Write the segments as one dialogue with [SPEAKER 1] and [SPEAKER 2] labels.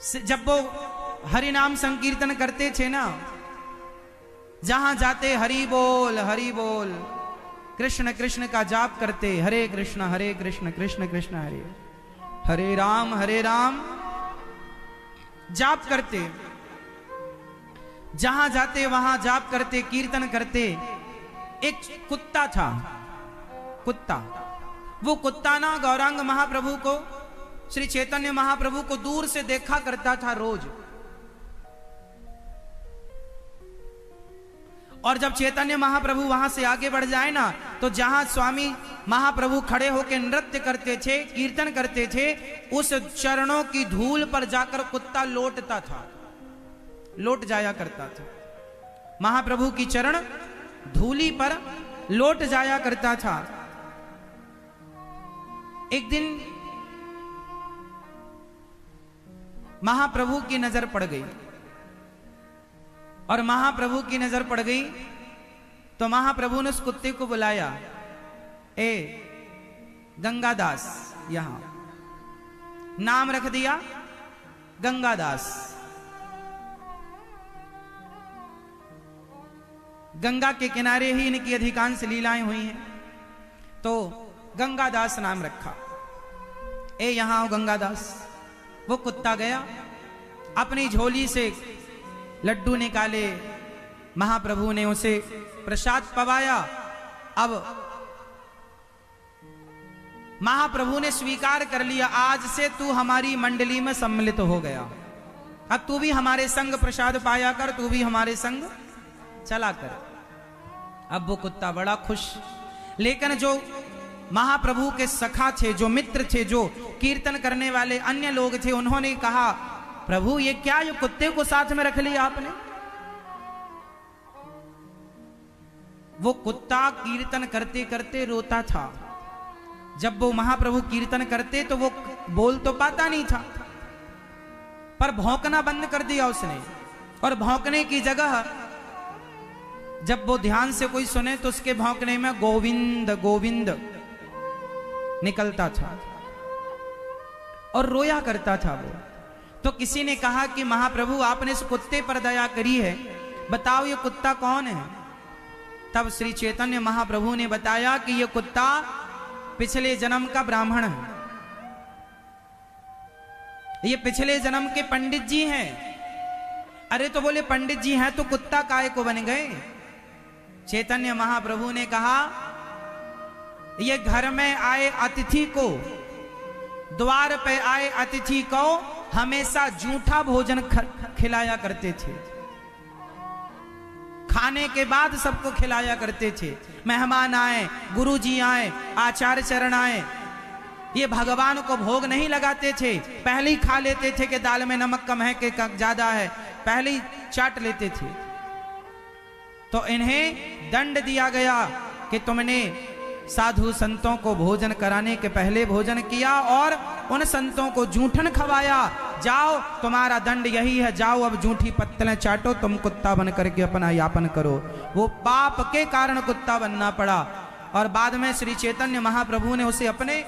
[SPEAKER 1] जब वो हरि नाम संकीर्तन करते थे ना, जहां जाते हरि बोल कृष्ण कृष्ण का जाप करते, हरे कृष्ण कृष्ण कृष्ण हरे राम जाप करते। जहां जाते वहां जाप करते, कीर्तन करते। एक कुत्ता था, कुत्ता, वो कुत्ता ना गौरांग महाप्रभु को, श्री चैतन्य महाप्रभु को दूर से देखा करता था रोज। और जब चैतन्य महाप्रभु वहां से आगे बढ़ जाए ना, तो जहां स्वामी महाप्रभु खड़े होकर नृत्य करते थे, कीर्तन करते थे, उस चरणों की धूल पर जाकर कुत्ता लौटता था, लौट जाया करता था। महाप्रभु की चरण धूली पर लौट जाया करता था। एक दिन महाप्रभु की नजर पड़ गई, और महाप्रभु की नजर पड़ गई तो महाप्रभु ने उस कुत्ते को बुलाया, ए गंगादास, यहां नाम रख दिया गंगादास। गंगा के किनारे ही इनकी अधिकांश लीलाएं हुई हैं, तो गंगादास नाम रखा। ए यहां आओ गंगादास। वो कुत्ता गया, अपनी झोली से लड्डू निकाले, महाप्रभु ने उसे प्रसाद पवाया। अब महाप्रभु ने स्वीकार कर लिया, आज से तू हमारी मंडली में सम्मिलित हो गया, अब तू भी हमारे संग प्रसाद पाया कर, तू भी हमारे संग चला कर। अब वो कुत्ता बड़ा खुश। लेकिन जो महाप्रभु के सखा थे, जो मित्र थे, जो कीर्तन करने वाले अन्य लोग थे, उन्होंने कहा, प्रभु ये क्या, ये कुत्ते को साथ में रख लिया आपने? वो कुत्ता कीर्तन करते करते रोता था। जब वो महाप्रभु कीर्तन करते तो वो बोल तो पाता नहीं था, पर भौंकना बंद कर दिया उसने। और भौंकने की जगह जब वो ध्यान से कोई सुने तो उसके भौंकने में गोविंद गोविंद निकलता था और रोया करता था वो। तो किसी ने कहा कि महाप्रभु आपने इस कुत्ते पर दया करी है, बताओ ये कुत्ता कौन है? तब श्री चैतन्य महाप्रभु ने बताया कि ये कुत्ता पिछले जन्म का ब्राह्मण है, ये पिछले जन्म के पंडित जी हैं। अरे तो बोले पंडित जी हैं तो कुत्ता काहे को बन गए? चैतन्य महाप्रभु ने कहा, ये घर में आए अतिथि को, द्वार पे आए अतिथि को हमेशा जूठा भोजन खिलाया करते थे, खाने के बाद सबको खिलाया करते थे। मेहमान आए, गुरुजी आए, आचार्य चरण आए, ये भगवान को भोग नहीं लगाते थे, पहले ही खा लेते थे कि दाल में नमक कम है कि ज्यादा है, पहले ही चाट लेते थे। तो इन्हें दंड दिया गया कि तुमने साधु संतों को भोजन कराने के पहले भोजन किया और उन संतों को जूठन खवाया, जाओ तुम्हारा दंड यही है, जाओ अब जूठी पत्तलें चाटो, तुम कुत्ता बन करके अपना यापन करो। वो पाप के कारण कुत्ता बनना पड़ा। और बाद में श्री चैतन्य महाप्रभु ने उसे अपने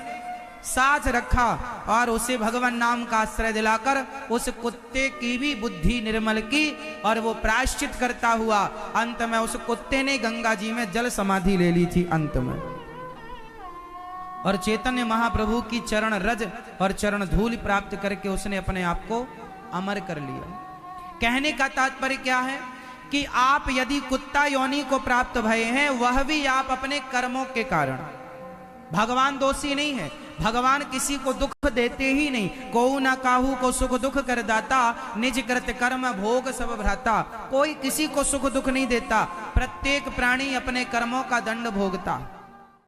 [SPEAKER 1] साथ रखा और उसे भगवान नाम का आश्रय दिलाकर उस कुत्ते की भी बुद्धि निर्मल की, और वो प्रायश्चित करता हुआ अंत में उस कुत्ते ने गंगा जी में जल समाधि ले ली थी अंत में। और चैतन्य महाप्रभु की चरण रज और चरण धूल प्राप्त करके उसने अपने आप को अमर कर लिया। कहने का तात्पर्य क्या है कि आप यदि कुत्ता योनि को प्राप्त भये हैं, वह भी आप अपने कर्मों के कारण। भगवान दोषी नहीं है, भगवान किसी को दुख देते ही नहीं। कोऊ ना काहू को सुख दुख कर दाता, निज कृत कर्म भोग सब भ्राता। कोई किसी को सुख दुख नहीं देता, प्रत्येक प्राणी अपने कर्मों का दंड भोगता।